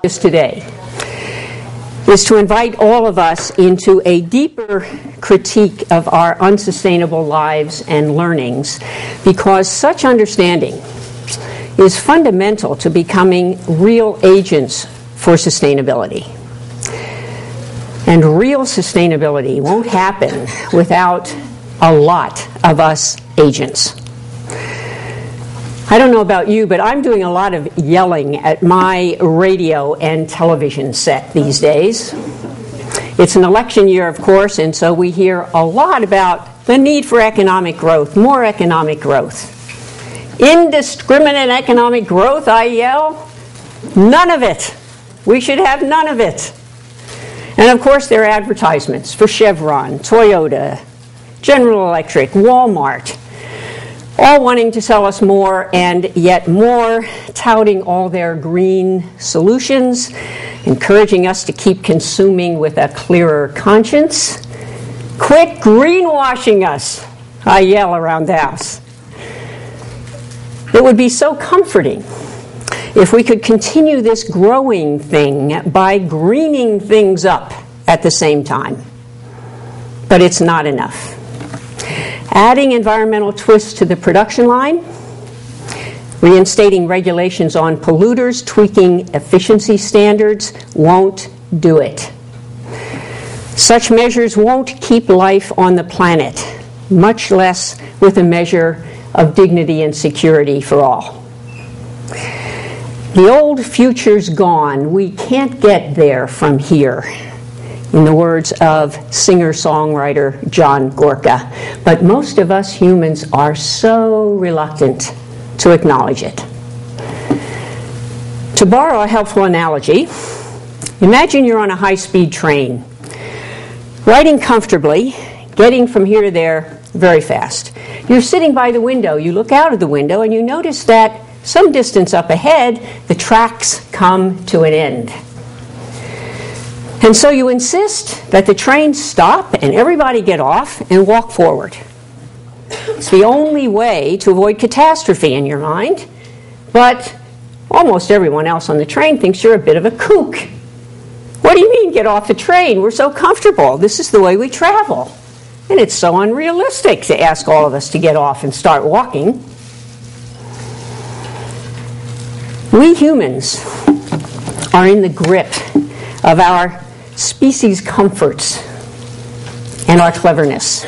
This today is to invite all of us into a deeper critique of our unsustainable lives and learnings, because such understanding is fundamental to becoming real agents for sustainability. And real sustainability won't happen without a lot of us agents. I don't know about you, but I'm doing a lot of yelling at my radio and television set these days. It's an election year, of course, and so we hear a lot about the need for economic growth, more economic growth. Indiscriminate economic growth, I yell. None of it. We should have none of it. And of course, there are advertisements for Chevron, Toyota, General Electric, Walmart, all wanting to sell us more and yet more, touting all their green solutions, encouraging us to keep consuming with a clearer conscience. Quit greenwashing us, I yell around the house. It would be so comforting if we could continue this growing thing by greening things up at the same time. But it's not enough. Adding environmental twists to the production line, reinstating regulations on polluters, tweaking efficiency standards won't do it. Such measures won't keep life on the planet, much less with a measure of dignity and security for all. The old future's gone. We can't get there from here, in the words of singer-songwriter John Gorka. But most of us humans are so reluctant to acknowledge it. To borrow a helpful analogy, imagine you're on a high-speed train, riding comfortably, getting from here to there very fast. You're sitting by the window. You look out of the window and you notice that some distance up ahead, the tracks come to an end. And so you insist that the train stop and everybody get off and walk forward. It's the only way to avoid catastrophe in your mind, but almost everyone else on the train thinks you're a bit of a kook. What do you mean, get off the train? We're so comfortable. This is the way we travel. And it's so unrealistic to ask all of us to get off and start walking. We humans are in the grip of our species' comforts and our cleverness.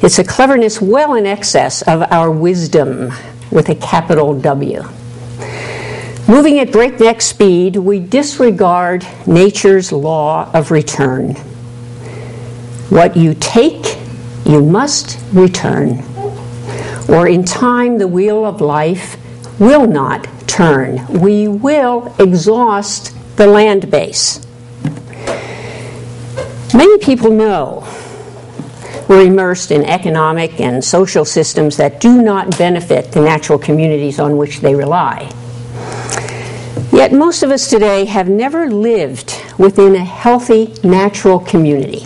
It's a cleverness well in excess of our wisdom, with a capital W. Moving at breakneck speed, we disregard nature's law of return. What you take, you must return, or in time the wheel of life will not turn. We will exhaust the land base. Many people know we're immersed in economic and social systems that do not benefit the natural communities on which they rely. Yet most of us today have never lived within a healthy natural community.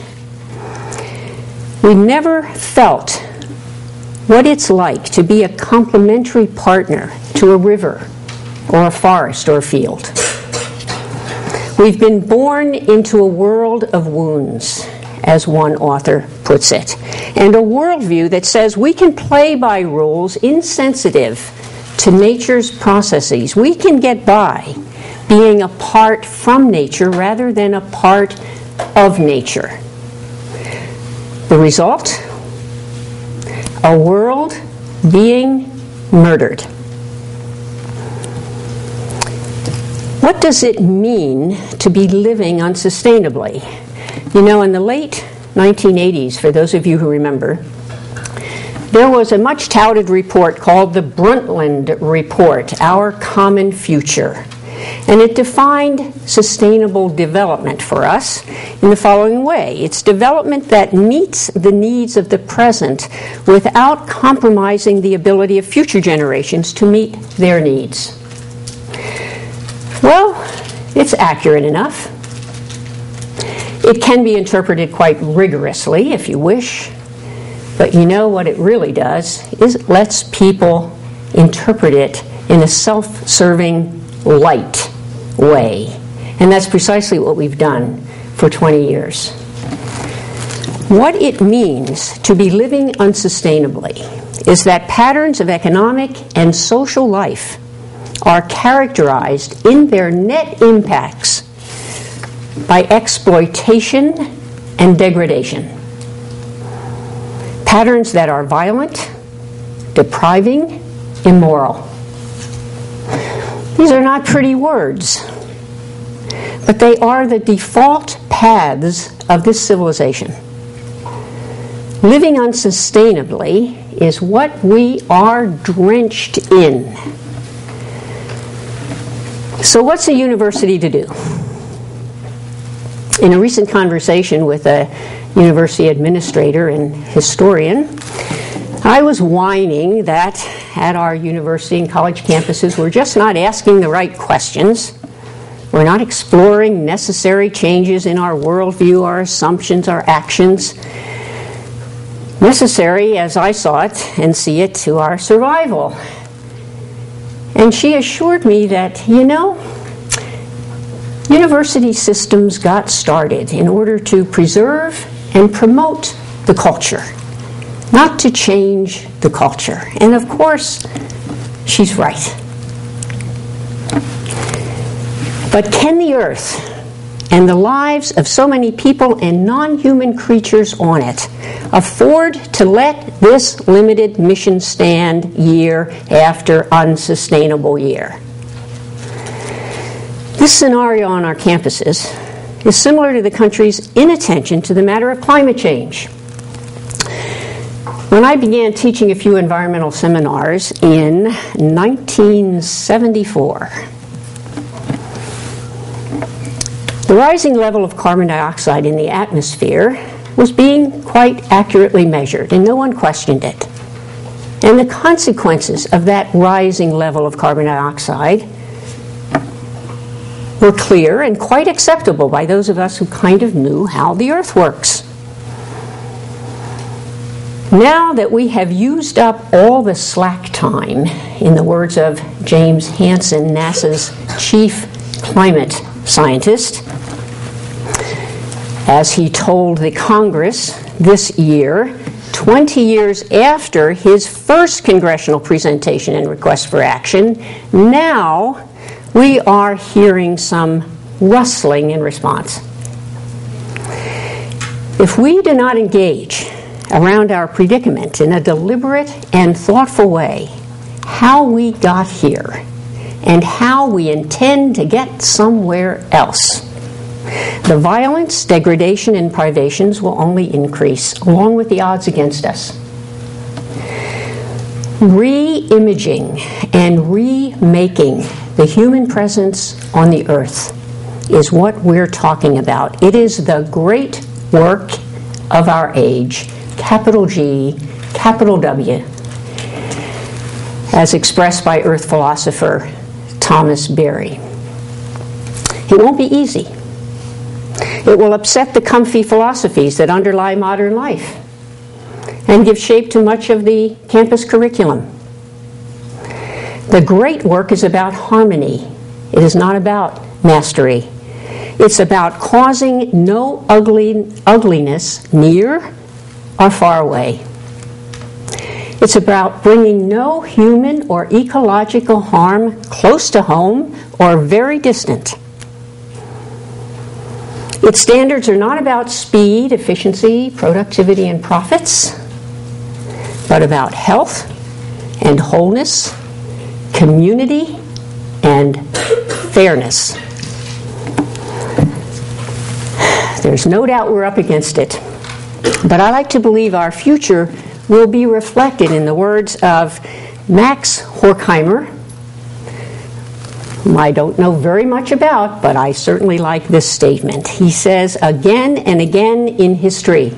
We've never felt what it's like to be a complementary partner to a river or a forest or a field. We've been born into a world of wounds, as one author puts it, and a worldview that says we can play by rules insensitive to nature's processes. We can get by being apart from nature rather than a part of nature. The result? A world being murdered. What does it mean to be living unsustainably? You know, in the late 1980s, for those of you who remember, there was a much touted report called the Brundtland Report, Our Common Future. And it defined sustainable development for us in the following way. It's development that meets the needs of the present without compromising the ability of future generations to meet their needs. Well, it's accurate enough. It can be interpreted quite rigorously, if you wish. But you know what it really does is it lets people interpret it in a self-serving, light way. And that's precisely what we've done for 20 years. What it means to be living unsustainably is that patterns of economic and social life are characterized in their net impacts by exploitation and degradation. Patterns that are violent, depriving, immoral. These are not pretty words, but they are the default paths of this civilization. Living unsustainably is what we are drenched in. So what's a university to do? In a recent conversation with a university administrator and historian, I was whining that at our university and college campuses we're just not asking the right questions. We're not exploring necessary changes in our worldview, our assumptions, our actions, necessary, as I saw it and see it, to our survival. And she assured me that, university systems got started in order to preserve and promote the culture, not to change the culture. And of course, she's right. But can the earth and the lives of so many people and non-human creatures on it afford to let this limited mission stand year after unsustainable year? This scenario on our campuses is similar to the country's inattention to the matter of climate change. When I began teaching a few environmental seminars in 1974, the rising level of carbon dioxide in the atmosphere was being quite accurately measured, and no one questioned it. And the consequences of that rising level of carbon dioxide were clear and quite acceptable by those of us who kind of knew how the Earth works. Now that we have used up all the slack time, in the words of James Hansen, NASA's chief climate scientist, as he told the Congress this year, 20 years after his first congressional presentation and request for action, now we are hearing some rustling in response. If we do not engage around our predicament in a deliberate and thoughtful way, how we got here and how we intend to get somewhere else, the violence, degradation, and privations will only increase, along with the odds against us. Re-imaging and remaking the human presence on the earth is what we're talking about. It is the great work of our age, capital G, capital W, as expressed by earth philosopher Thomas Berry. It won't be easy. It will upset the comfy philosophies that underlie modern life and give shape to much of the campus curriculum. The great work is about harmony. It is not about mastery. It's about causing no ugliness near or far away. It's about bringing no human or ecological harm close to home or very distant. Its standards are not about speed, efficiency, productivity, and profits, but about health and wholeness, community, and fairness. There's no doubt we're up against it, but I like to believe our future will be reflected in the words of Max Horkheimer, whom I don't know very much about, but I certainly like this statement. He says, again and again in history,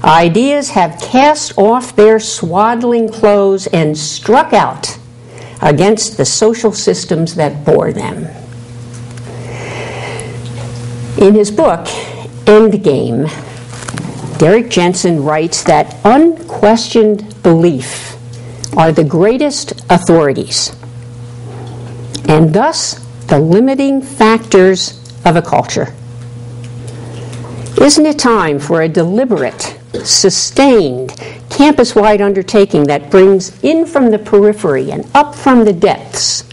ideas have cast off their swaddling clothes and struck out against the social systems that bore them. In his book, Endgame, Derrick Jensen writes that unquestioned belief are the greatest authorities, and thus the limiting factors of a culture. Isn't it time for a deliberate, sustained, campus-wide undertaking that brings in from the periphery and up from the depths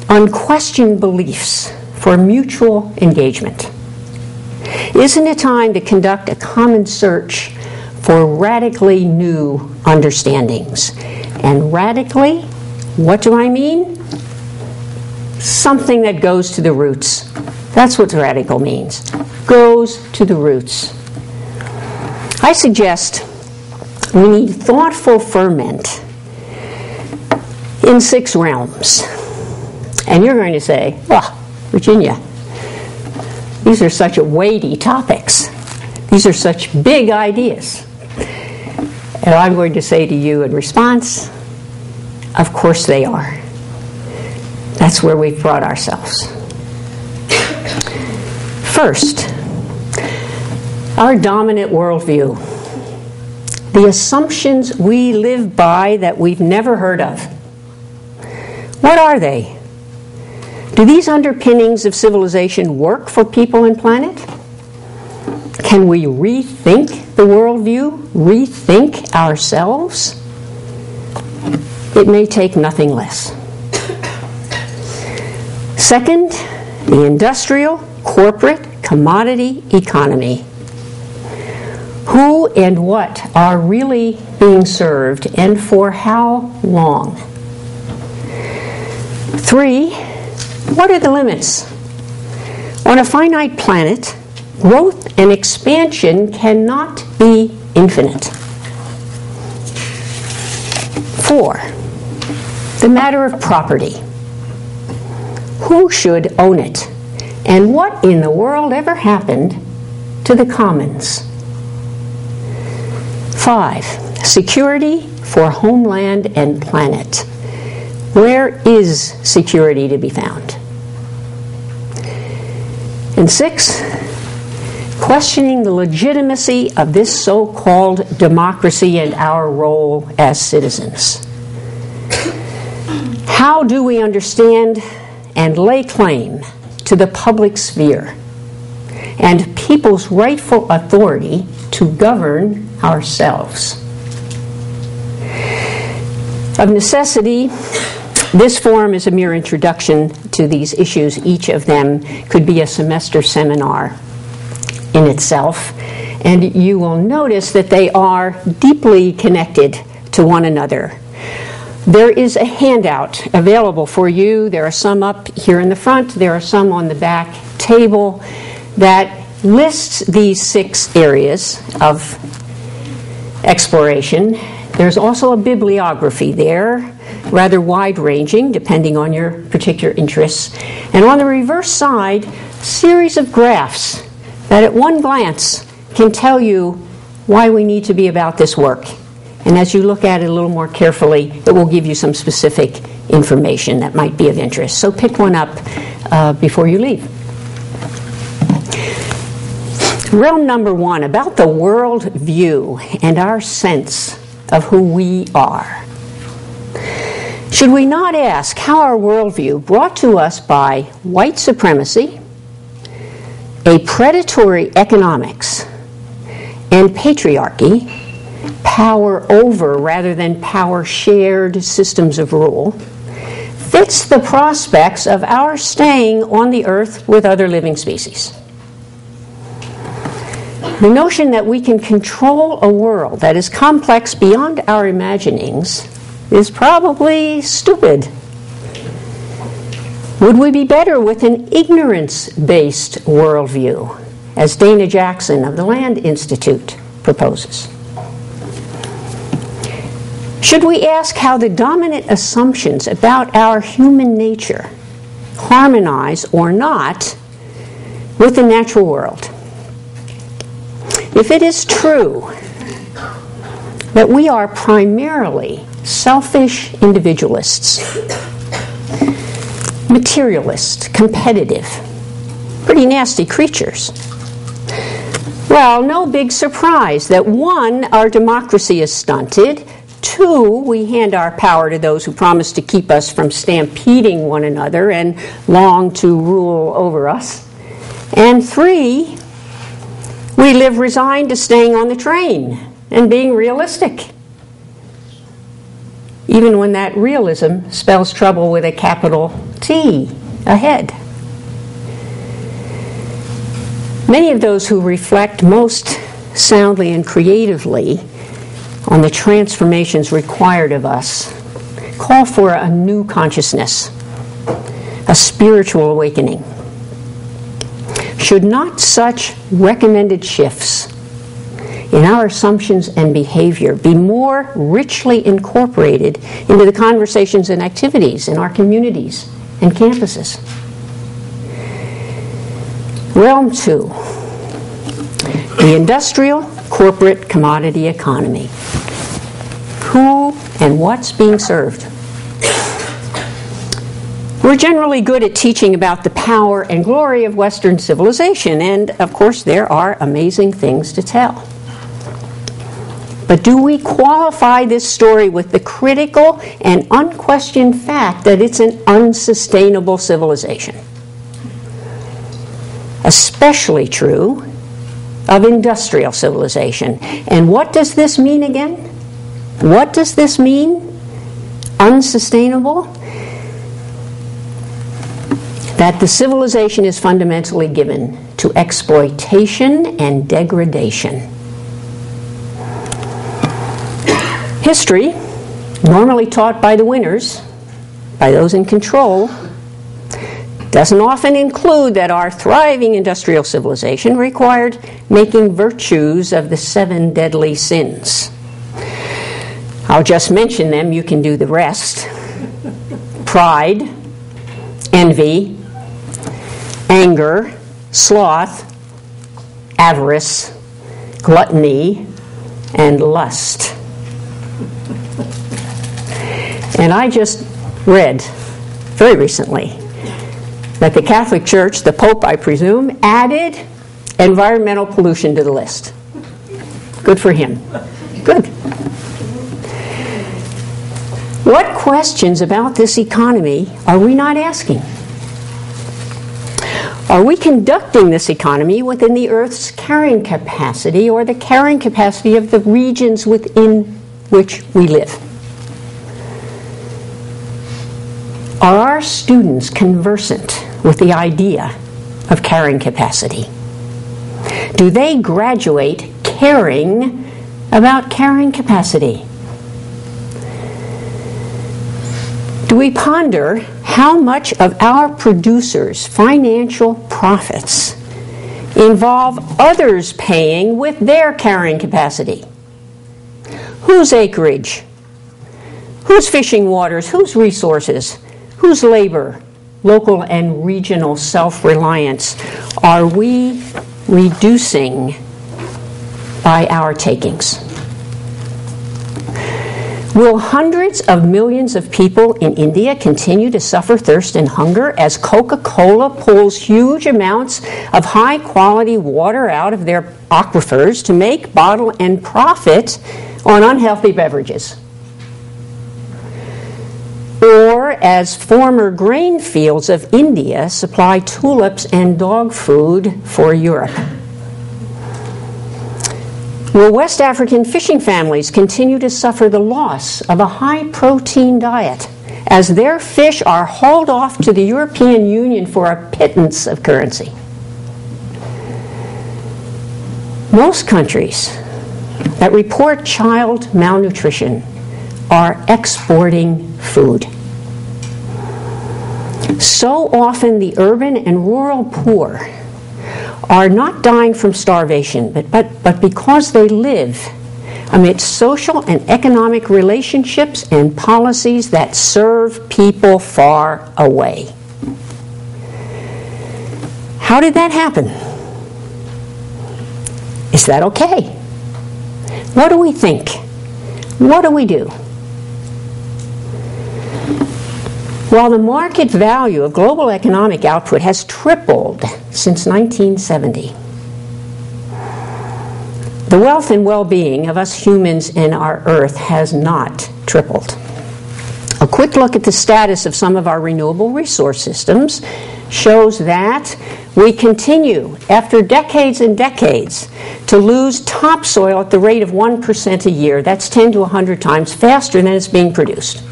unquestioned beliefs for mutual engagement? Isn't it time to conduct a common search for radically new understandings? And radically, what do I mean? Something that goes to the roots. That's what radical means. Goes to the roots. I suggest we need thoughtful ferment in 6 realms. And you're going to say, well, Virginia, these are such weighty topics. These are such big ideas. And I'm going to say to you in response, of course they are. That's where we've brought ourselves. First, our dominant worldview. The assumptions we live by that we've never heard of. What are they? Do these underpinnings of civilization work for people and planet? Can we rethink the worldview? Rethink ourselves? It may take nothing less. Second, the industrial, corporate, commodity economy. Who and what are really being served, and for how long? 3, what are the limits? On a finite planet, growth and expansion cannot be infinite. 4, the matter of property. Who should own it? And what in the world ever happened to the commons? 5, security for homeland and planet. Where is security to be found? And 6, questioning the legitimacy of this so-called democracy and our role as citizens. How do we understand and lay claim to the public sphere and people's rightful authority to govern ourselves? Of necessity, this forum is a mere introduction to these issues. Each of them could be a semester seminar in itself, and you will notice that they are deeply connected to one another. There is a handout available for you. There are some up here in the front. There are some on the back table that lists these 6 areas of exploration. There's also a bibliography there, rather wide-ranging, depending on your particular interests. And on the reverse side, a series of graphs that at one glance can tell you why we need to be about this work. And as you look at it a little more carefully, it will give you some specific information that might be of interest. So pick one up before you leave. Realm number 1, about the world view and our sense of who we are. Should we not ask how our worldview, brought to us by white supremacy, a predatory economics, and patriarchy, power over rather than power shared systems of rule, fits the prospects of our staying on the earth with other living species? The notion that we can control a world that is complex beyond our imaginings is probably stupid. Would we be better with an ignorance-based worldview, as Dana Jackson of the Land Institute proposes? Should we ask how the dominant assumptions about our human nature harmonize or not with the natural world? If it is true that we are primarily selfish individualists, materialist, competitive, pretty nasty creatures, well, no big surprise that 1, our democracy is stunted, 2, we hand our power to those who promise to keep us from stampeding one another and long to rule over us. And 3, we live resigned to staying on the train and being realistic, even when that realism spells trouble with a capital T ahead. Many of those who reflect most soundly and creatively on the transformations required of us call for a new consciousness, a spiritual awakening. Should not such recommended shifts in our assumptions and behavior be more richly incorporated into the conversations and activities in our communities and campuses? Realm 2, the industrial corporate commodity economy. Who and what's being served? We're generally good at teaching about the power and glory of Western civilization, and of course there are amazing things to tell. But do we qualify this story with the critical and unquestioned fact that it's an unsustainable civilization? Especially true of industrial civilization. And what does this mean again? What does this mean? Unsustainable? That the civilization is fundamentally given to exploitation and degradation. History, normally taught by the winners, by those in control, doesn't often include that our thriving industrial civilization required making virtues of the 7 deadly sins. I'll just mention them, you can do the rest. Pride, envy, anger, sloth, avarice, gluttony, and lust. And I just read very recently that the Catholic Church, the Pope I presume, added environmental pollution to the list. Good for him. Good. What questions about this economy are we not asking? Are we conducting this economy within the Earth's carrying capacity or the carrying capacity of the regions within which we live? Are our students conversant with the idea of carrying capacity? Do they graduate caring about carrying capacity? Do we ponder how much of our producers' financial profits involve others paying with their carrying capacity? Whose acreage? Whose fishing waters? Whose resources? Whose labor, local and regional self-reliance are we reducing by our takings? Will hundreds of millions of people in India continue to suffer thirst and hunger as Coca-Cola pulls huge amounts of high-quality water out of their aquifers to make, bottle, and profit on unhealthy beverages? Or as former grain fields of India supply tulips and dog food for Europe? Will West African fishing families continue to suffer the loss of a high-protein diet as their fish are hauled off to the European Union for a pittance of currency? Most countries that report child malnutrition are exporting food. So often the urban and rural poor are not dying from starvation, but because they live amid social and economic relationships and policies that serve people far away. How did that happen? Is that okay? What do we think? What do we do? While the market value of global economic output has tripled since 1970, the wealth and well-being of us humans and our Earth has not tripled. A quick look at the status of some of our renewable resource systems shows that we continue, after decades and decades, to lose topsoil at the rate of 1% a year. That's 10 to 100 times faster than it's being produced.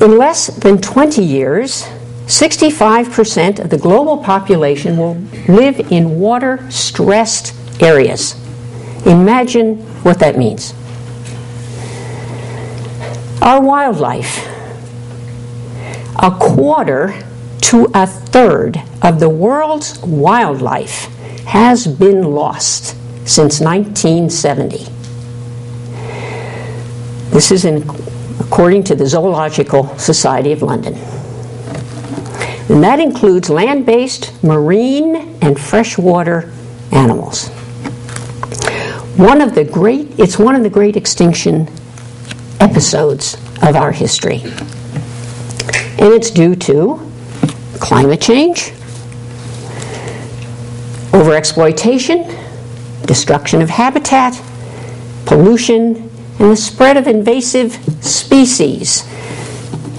In less than 20 years, 65% of the global population will live in water-stressed areas. Imagine what that means. Our wildlife, a quarter to a third of the world's wildlife has been lost since 1970. This is according to the Zoological Society of London. And that includes land-based, marine, and freshwater animals. It's one of the great extinction episodes of our history. And it's due to climate change, overexploitation, destruction of habitat, pollution, and the spread of invasive species.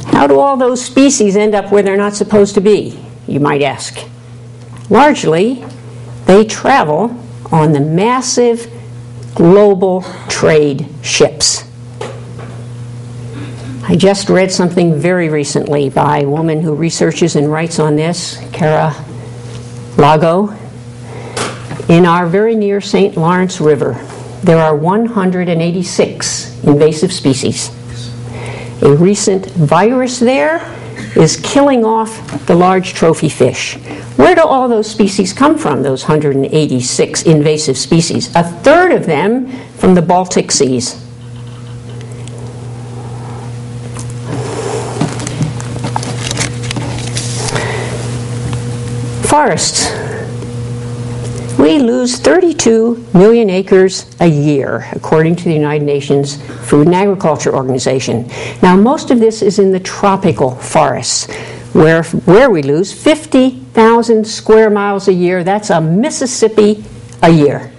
How do all those species end up where they're not supposed to be, you might ask? Largely, they travel on the massive global trade ships. I just read something very recently by a woman who researches and writes on this, Cara Lago. In our very near St. Lawrence River, there are 186 invasive species. A recent virus there is killing off the large trophy fish. Where do all those species come from, those 186 invasive species? A third of them from the Baltic Seas. Forests. We lose 32 million acres a year, according to the United Nations Food and Agriculture Organization. Now, most of this is in the tropical forests, where we lose 50,000 square miles a year. That's a Mississippi a year.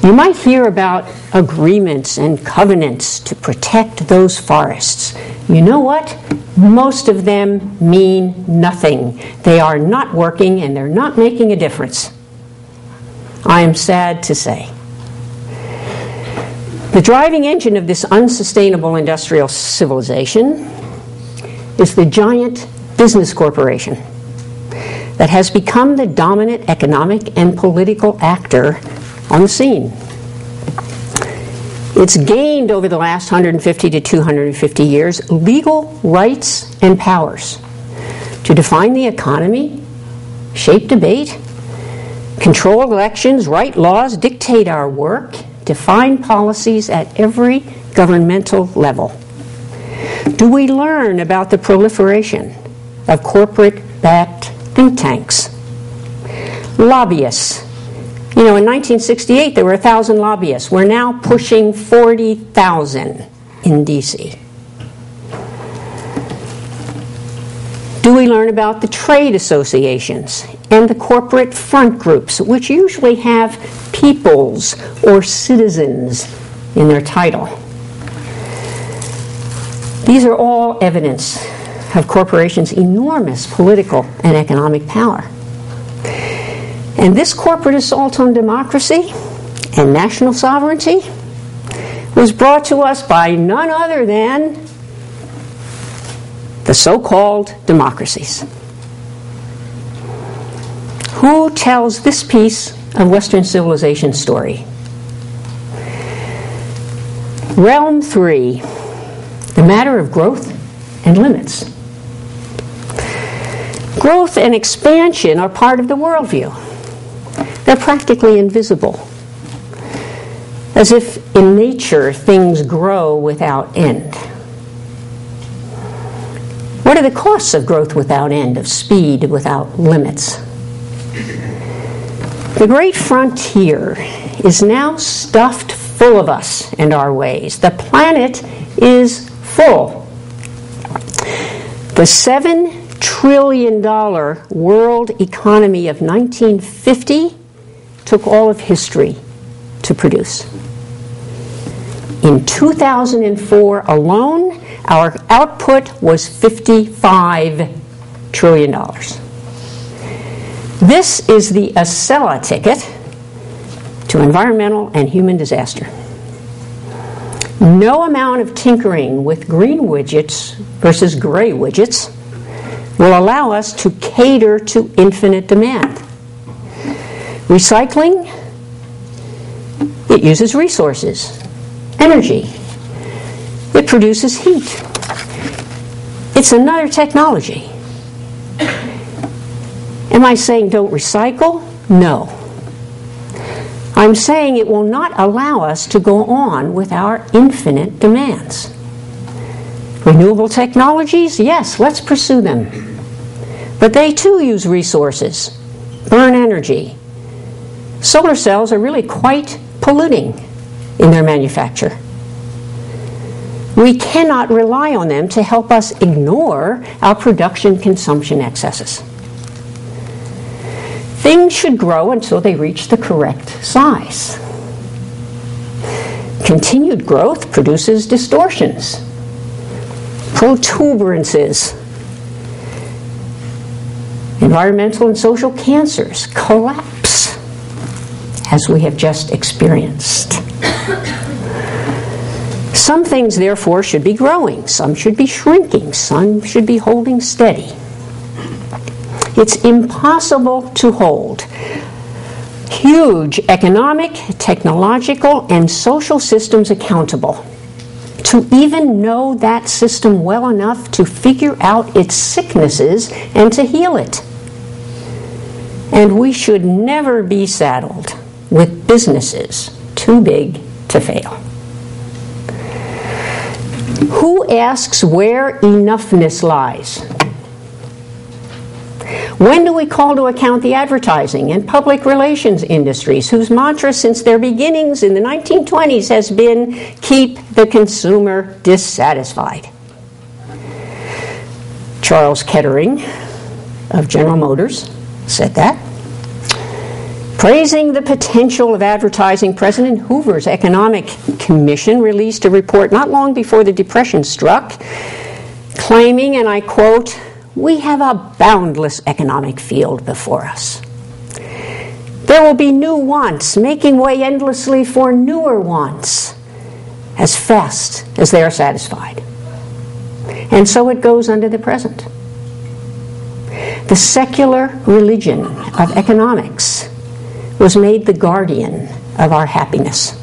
You might hear about agreements and covenants to protect those forests. You know what? Most of them mean nothing. They are not working and they're not making a difference. I am sad to say. The driving engine of this unsustainable industrial civilization is the giant business corporation that has become the dominant economic and political actor on the scene. It's gained over the last 150 to 250 years legal rights and powers to define the economy, shape debate, control elections, write laws, dictate our work, define policies at every governmental level. Do we learn about the proliferation of corporate-backed think tanks? Lobbyists. You know, in 1968, there were 1,000 lobbyists. We're now pushing 40,000 in D.C. Do we learn about the trade associations and the corporate front groups, which usually have peoples or citizens in their title? These are all evidence of corporations' enormous political and economic power. And this corporate assault on democracy and national sovereignty was brought to us by none other than the so-called democracies. Who tells this piece of Western civilization story? Realm 3, the matter of growth and limits. Growth and expansion are part of the worldview. They're practically invisible. As if in nature things grow without end. What are the costs of growth without end, of speed without limits? The great frontier is now stuffed full of us and our ways. The planet is full. The $7 trillion world economy of 1950 took all of history to produce. In 2004 alone, our output was $55 trillion. This is the Acela ticket to environmental and human disaster. No amount of tinkering with green widgets versus gray widgets will allow us to cater to infinite demand. Recycling, it uses resources, energy. It produces heat. It's another technology. Am I saying don't recycle? No. I'm saying it will not allow us to go on with our infinite demands. Renewable technologies, yes, let's pursue them. But they too use resources, burn energy. Solar cells are really quite polluting in their manufacture. We cannot rely on them to help us ignore our production-consumption excesses. Things should grow until they reach the correct size. Continued growth produces distortions, protuberances, environmental and social cancers, collapse, as we have just experienced. Some things, therefore, should be growing, some should be shrinking, some should be holding steady. It's impossible to hold huge economic, technological, and social systems accountable, to even know that system well enough to figure out its sicknesses and to heal it. And we should never be saddled with businesses too big to fail. Who asks where enoughness lies? When do we call to account the advertising and public relations industries whose mantra since their beginnings in the 1920s has been, keep the consumer dissatisfied? Charles Kettering of General Motors said that. Praising the potential of advertising, President Hoover's Economic Commission released a report not long before the Depression struck, claiming, and I quote, "We have a boundless economic field before us. There will be new wants, making way endlessly for newer wants, as fast as they are satisfied." And so it goes under the present. The secular religion of economics was made the guardian of our happiness,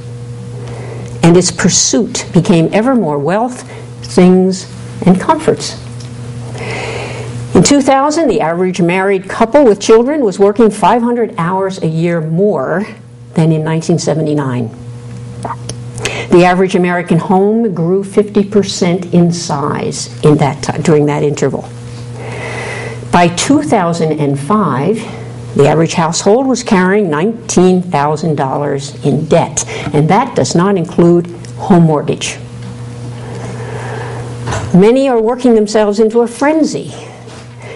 and its pursuit became ever more wealth, things, and comforts. In 2000, the average married couple with children was working 500 hours a year more than in 1979. The average American home grew 50% in size in that time, during that interval. By 2005, the average household was carrying $19,000 in debt, and that does not include home mortgage. Many are working themselves into a frenzy,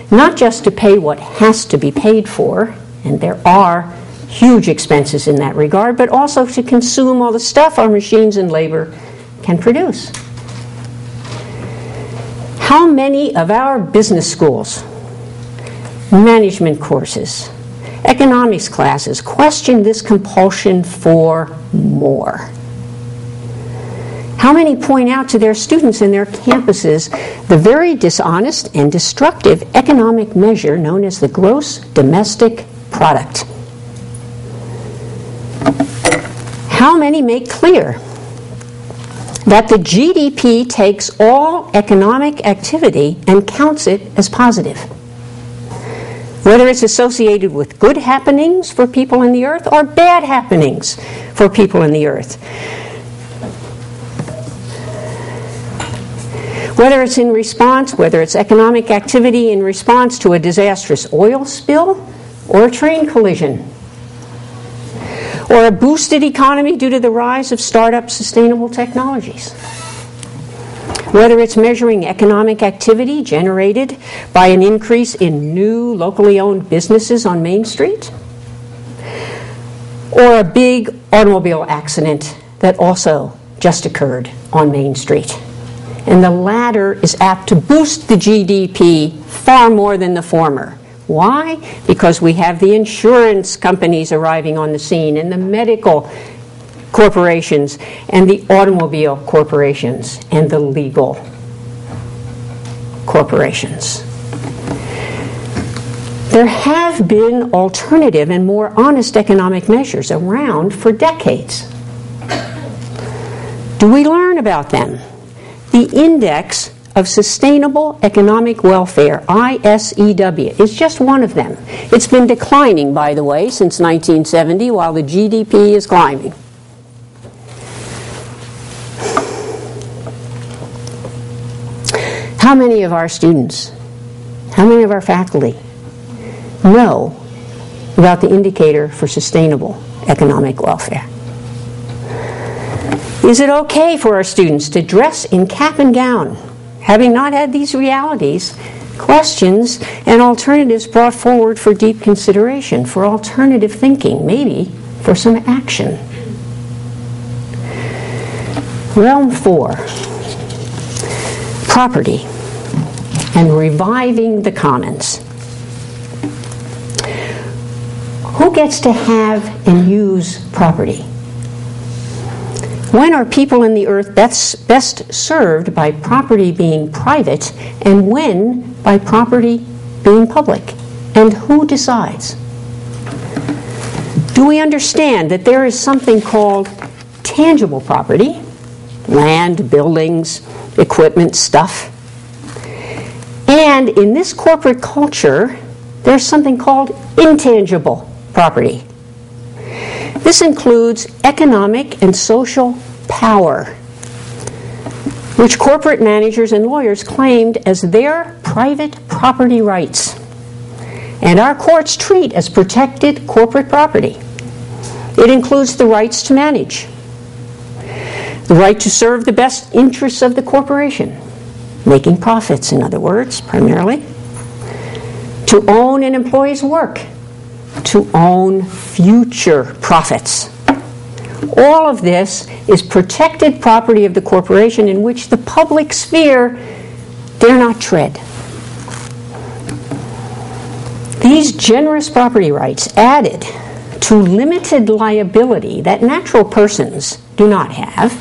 not just to pay what has to be paid for, and there are huge expenses in that regard, but also to consume all the stuff our machines and labor can produce. How many of our business schools, management courses, economics classes question this compulsion for more? How many point out to their students in their campuses the very dishonest and destructive economic measure known as the gross domestic product? How many make clear that the GDP takes all economic activity and counts it as positive, whether it's associated with good happenings for people in the earth or bad happenings for people in the earth? Whether it's in response, whether it's economic activity in response to a disastrous oil spill or a train collision, or a boosted economy due to the rise of startup sustainable technologies. Whether it's measuring economic activity generated by an increase in new locally owned businesses on Main Street, or a big automobile accident that also just occurred on Main Street. And the latter is apt to boost the GDP far more than the former. Why? Because we have the insurance companies arriving on the scene, and the medical corporations, and the automobile corporations, and the legal corporations. There have been alternative and more honest economic measures around for decades. Do we learn about them? The Index of Sustainable Economic Welfare, ISEW, is just one of them. It's been declining, by the way, since 1970, while the GDP is climbing. How many of our students, how many of our faculty know about the indicator for sustainable economic welfare? Is it okay for our students to dress in cap and gown, having not had these realities, questions, and alternatives brought forward for deep consideration, for alternative thinking, maybe for some action? Realm 4, property and reviving the commons. Who gets to have and use property? When are people in the earth best served by property being private, and when by property being public? And who decides? Do we understand that there is something called tangible property, land, buildings, equipment, stuff? And in this corporate culture, there's something called intangible property. This includes economic and social power, which corporate managers and lawyers claimed as their private property rights, and our courts treat as protected corporate property. It includes the rights to manage, the right to serve the best interests of the corporation, making profits, in other words, primarily, to own an employee's work, to own future profits. All of this is protected property of the corporation in which the public sphere dare not tread. These generous property rights added to limited liability that natural persons do not have,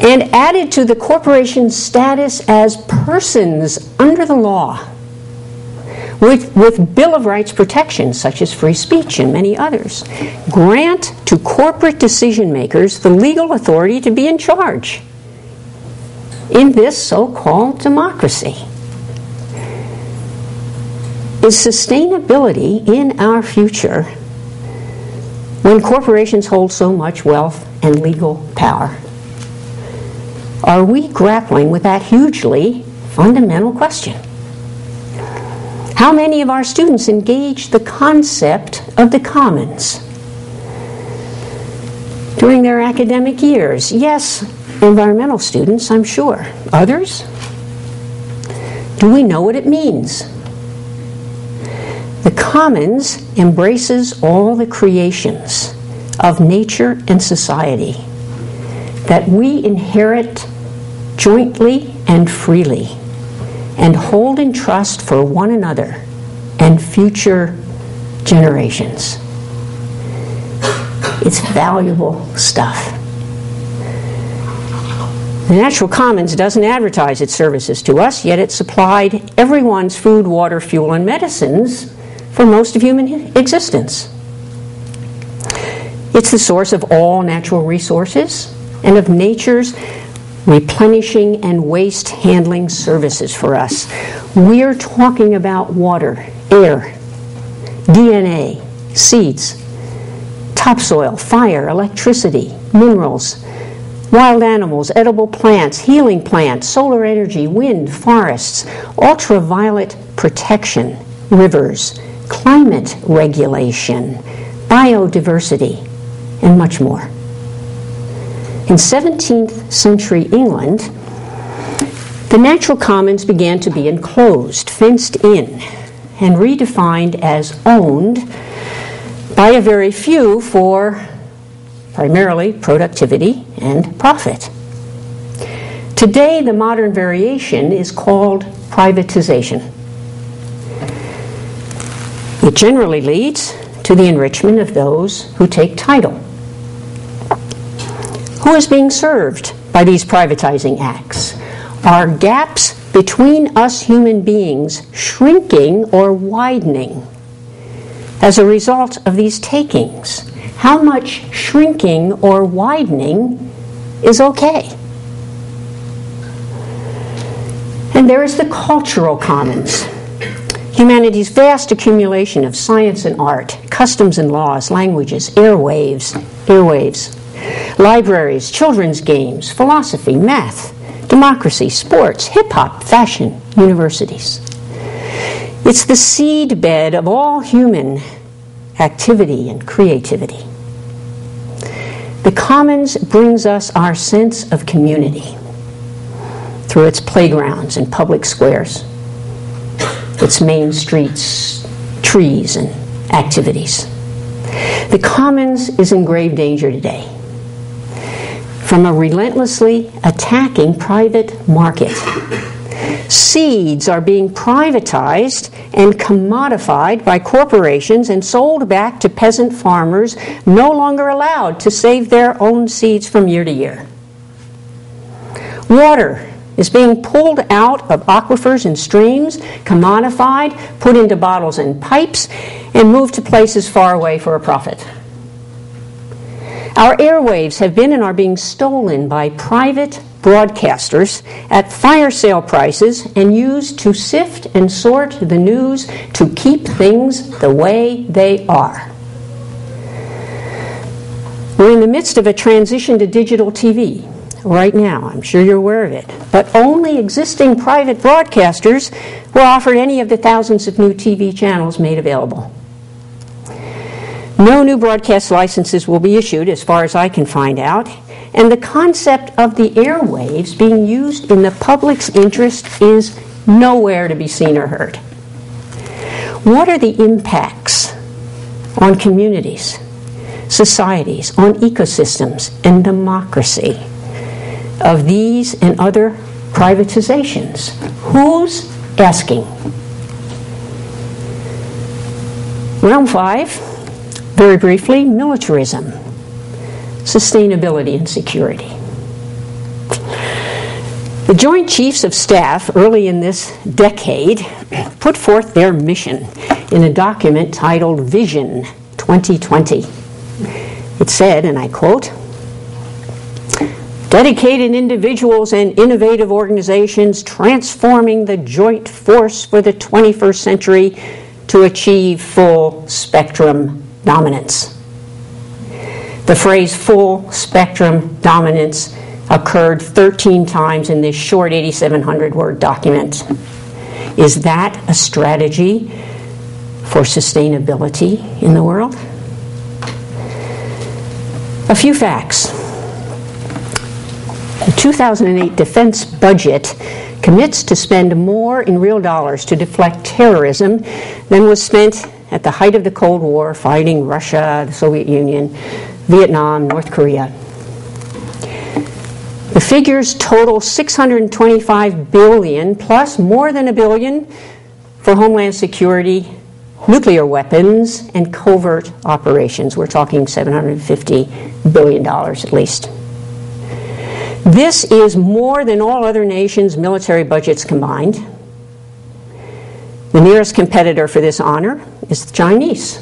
and added to the corporation's status as persons under the law, with Bill of Rights protections such as free speech and many others, grant to corporate decision makers the legal authority to be in charge in this so-called democracy. Is sustainability in our future when corporations hold so much wealth and legal power? Are we grappling with that hugely fundamental question? How many of our students engage the concept of the commons during their academic years? Yes, environmental students, I'm sure. Others? Do we know what it means? The commons embraces all the creations of nature and society that we inherit jointly and freely, and hold in trust for one another and future generations. It's valuable stuff. The Natural Commons doesn't advertise its services to us, yet it supplied everyone's food, water, fuel, and medicines for most of human existence. It's the source of all natural resources and of nature's replenishing and waste handling services for us. We're talking about water, air, DNA, seeds, topsoil, fire, electricity, minerals, wild animals, edible plants, healing plants, solar energy, wind, forests, ultraviolet protection, rivers, climate regulation, biodiversity, and much more. In 17th century England, the natural commons began to be enclosed, fenced in, and redefined as owned by a very few for primarily productivity and profit. Today, the modern variation is called privatization. It generally leads to the enrichment of those who take title. Who is being served by these privatizing acts? Are gaps between us human beings shrinking or widening as a result of these takings? How much shrinking or widening is okay? And there is the cultural commons. Humanity's vast accumulation of science and art, customs and laws, languages, airwaves, libraries, children's games, philosophy, math, democracy, sports, hip-hop, fashion, universities. It's the seedbed of all human activity and creativity. The commons brings us our sense of community through its playgrounds and public squares, its main streets, trees, and activities. The commons is in grave danger today from a relentlessly attacking private market. Seeds are being privatized and commodified by corporations and sold back to peasant farmers, no longer allowed to save their own seeds from year to year. Water is being pulled out of aquifers and streams, commodified, put into bottles and pipes, and moved to places far away for a profit. Our airwaves have been and are being stolen by private broadcasters at fire sale prices and used to sift and sort the news to keep things the way they are. We're in the midst of a transition to digital TV right now. I'm sure you're aware of it. But only existing private broadcasters were offered any of the thousands of new TV channels made available. No new broadcast licenses will be issued, as far as I can find out, and the concept of the airwaves being used in the public's interest is nowhere to be seen or heard. What are the impacts on communities, societies, on ecosystems, and democracy of these and other privatizations? Who's asking? Realm 5. Very briefly, militarism, sustainability, and security. The Joint Chiefs of Staff early in this decade put forth their mission in a document titled Vision 2020. It said, and I quote, "Dedicated individuals and innovative organizations transforming the joint force for the 21st century to achieve full spectrum dominance." The phrase full spectrum dominance occurred 13 times in this short 8,700 word document. Is that a strategy for sustainability in the world? A few facts. The 2008 defense budget commits to spend more in real dollars to deflect terrorism than was spent at the height of the Cold War fighting Russia, the Soviet Union, Vietnam, North Korea. The figures total $625 billion plus more than $1 billion for homeland security, nuclear weapons, and covert operations. We're talking $750 billion at least. This is more than all other nations' military budgets combined. The nearest competitor for this honor is the Chinese.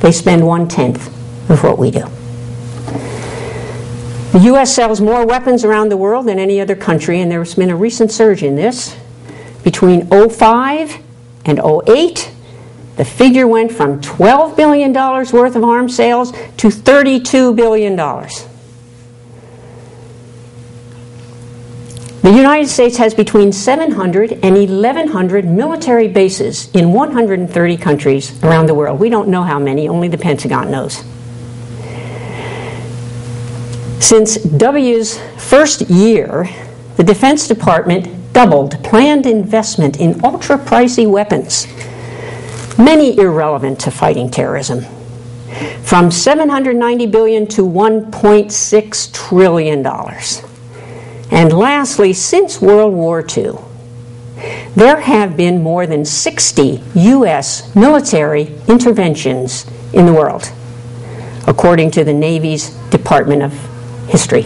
They spend 1/10 of what we do. The U.S. sells more weapons around the world than any other country, and there's been a recent surge in this. Between 2005 and 2008, the figure went from $12 billion worth of arms sales to $32 billion. The United States has between 700 and 1,100 military bases in 130 countries around the world. We don't know how many, only the Pentagon knows. Since W's first year, the Defense Department doubled planned investment in ultra-pricey weapons many irrelevant to fighting terrorism, from $790 billion to $1.6 trillion. And lastly, since World War II, there have been more than 60 U.S. military interventions in the world, according to the Navy's Department of History.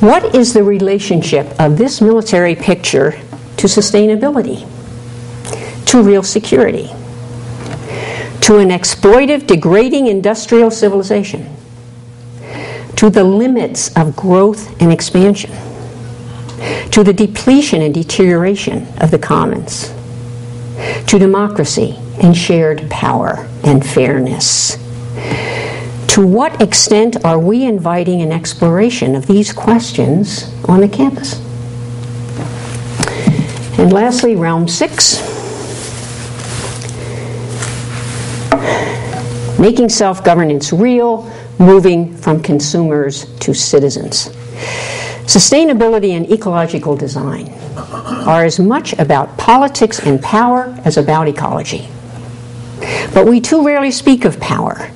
What is the relationship of this military picture to sustainability, to real security, to an exploitive, degrading industrial civilization, to the limits of growth and expansion, to the depletion and deterioration of the commons, to democracy and shared power and fairness? To what extent are we inviting an exploration of these questions on the campus? And lastly, realm 6, making self-governance real, moving from consumers to citizens. Sustainability and ecological design are as much about politics and power as about ecology. But we too rarely speak of power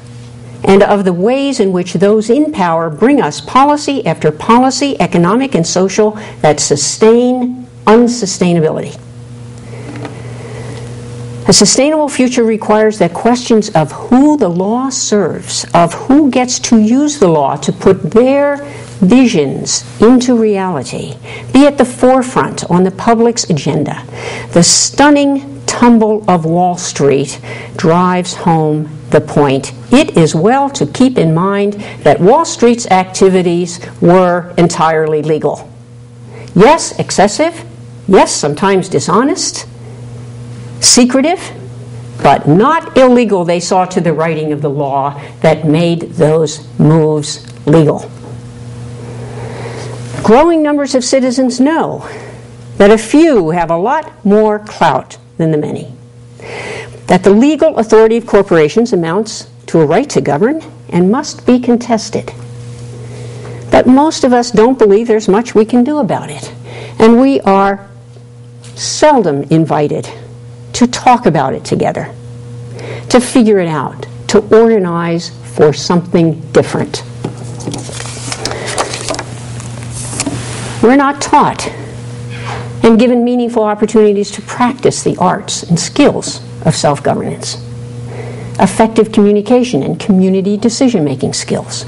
and of the ways in which those in power bring us policy after policy, economic and social, that sustain unsustainability. A sustainable future requires that questions of who the law serves, of who gets to use the law to put their visions into reality, be at the forefront on the public's agenda. The stunning tumble of Wall Street drives home the point. It is well to keep in mind that Wall Street's activities were entirely legal. Yes, excessive. Yes, sometimes dishonest. Secretive, but not illegal. They saw to the writing of the law that made those moves legal. Growing numbers of citizens know that a few have a lot more clout than the many, that the legal authority of corporations amounts to a right to govern and must be contested. But most of us don't believe there's much we can do about it, and we are seldom invited to talk about it together, to figure it out, to organize for something different. We're not taught and given meaningful opportunities to practice the arts and skills of self-governance, effective communication and community decision-making skills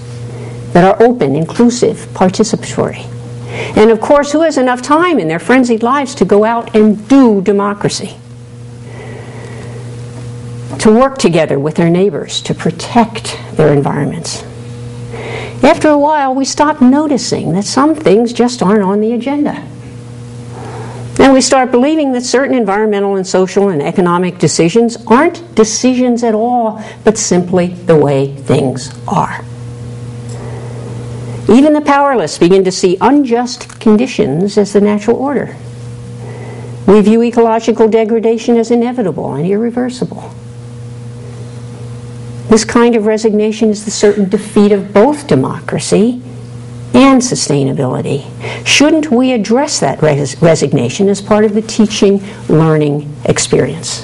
that are open, inclusive, participatory. And of course, who has enough time in their frenzied lives to go out and do democracy? To work together with their neighbors to protect their environments. After a while, we stop noticing that some things just aren't on the agenda. And we start believing that certain environmental and social and economic decisions aren't decisions at all, but simply the way things are. Even the powerless begin to see unjust conditions as the natural order. We view ecological degradation as inevitable and irreversible. This kind of resignation is the certain defeat of both democracy and sustainability. Shouldn't we address that resignation as part of the teaching-learning experience?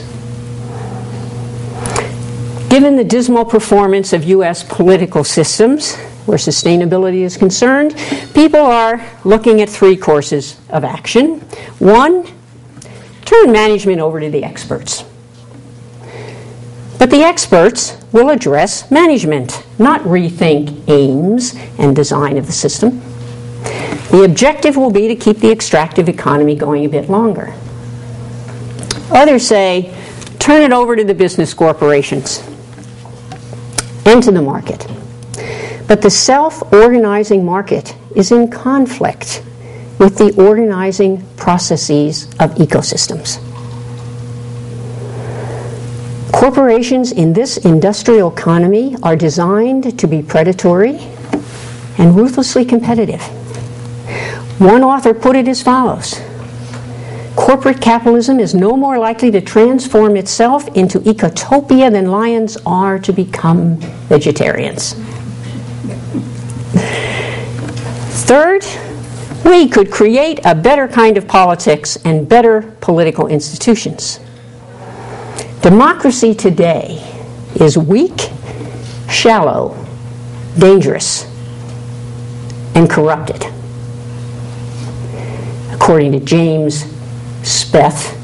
Given the dismal performance of U.S. political systems, where sustainability is concerned, people are looking at 3 courses of action. 1, turn management over to the experts. But the experts will address management, not rethink aims and design of the system. The objective will be to keep the extractive economy going a bit longer. Others say, turn it over to the business corporations and to the market. But the self-organizing market is in conflict with the organizing processes of ecosystems. Corporations in this industrial economy are designed to be predatory and ruthlessly competitive. One author put it as follows: corporate capitalism is no more likely to transform itself into ecotopia than lions are to become vegetarians. Third, we could create a better kind of politics and better political institutions. Democracy today is weak, shallow, dangerous, and corrupted. According to James Speth,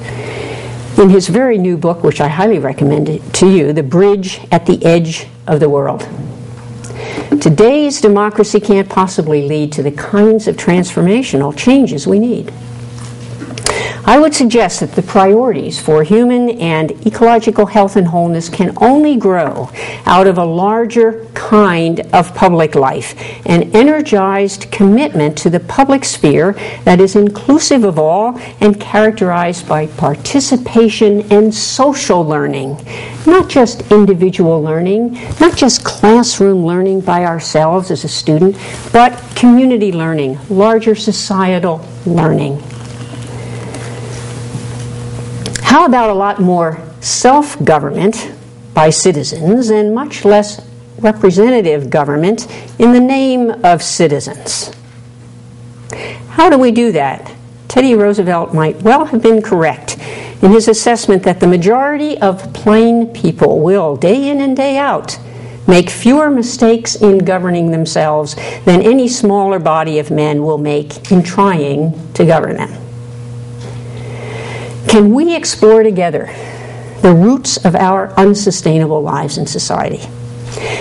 in his very new book, which I highly recommend to you, The Bridge at the Edge of the World. Today's democracy can't possibly lead to the kinds of transformational changes we need. I would suggest that the priorities for human and ecological health and wholeness can only grow out of a larger kind of public life, an energized commitment to the public sphere that is inclusive of all and characterized by participation and social learning, not just individual learning, not just classroom learning by ourselves as a student, but community learning, larger societal learning. How about a lot more self-government by citizens and much less representative government in the name of citizens? How do we do that? Teddy Roosevelt might well have been correct in his assessment that the majority of plain people will, day in and day out, make fewer mistakes in governing themselves than any smaller body of men will make in trying to govern them. Can we explore together the roots of our unsustainable lives in society?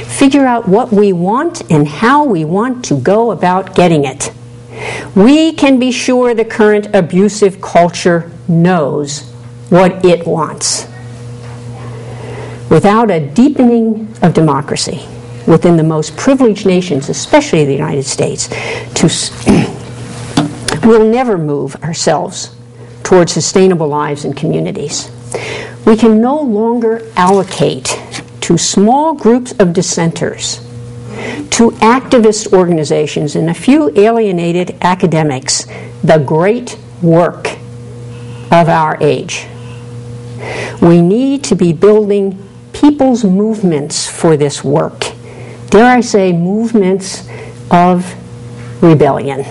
Figure out what we want and how we want to go about getting it. We can be sure the current abusive culture knows what it wants. Without a deepening of democracy within the most privileged nations, especially the United States, we'll never move ourselves towards sustainable lives and communities. We can no longer allocate to small groups of dissenters, to activist organizations, and a few alienated academics the great work of our age. We need to be building people's movements for this work. Dare I say, movements of rebellion.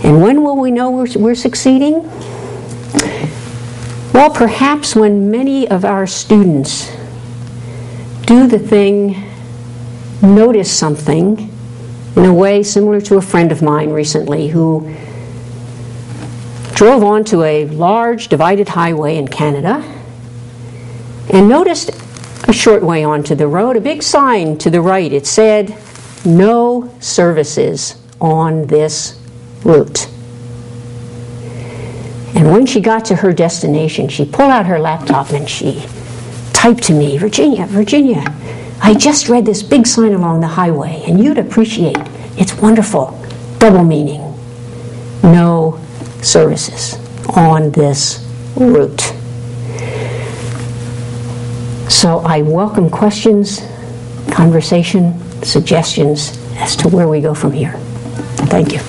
And when will we know we're succeeding? Well, perhaps when many of our students do the thing, notice something, in a way similar to a friend of mine recently who drove onto a large divided highway in Canada and noticed a short way onto the road a big sign to the right. It said, "No services on this route." And when she got to her destination, she pulled out her laptop and she typed to me, Virginia, I just read this big sign along the highway, and you'd appreciate. It's wonderful. Double meaning. No services on this route. So I welcome questions, conversation, suggestions as to where we go from here. Thank you.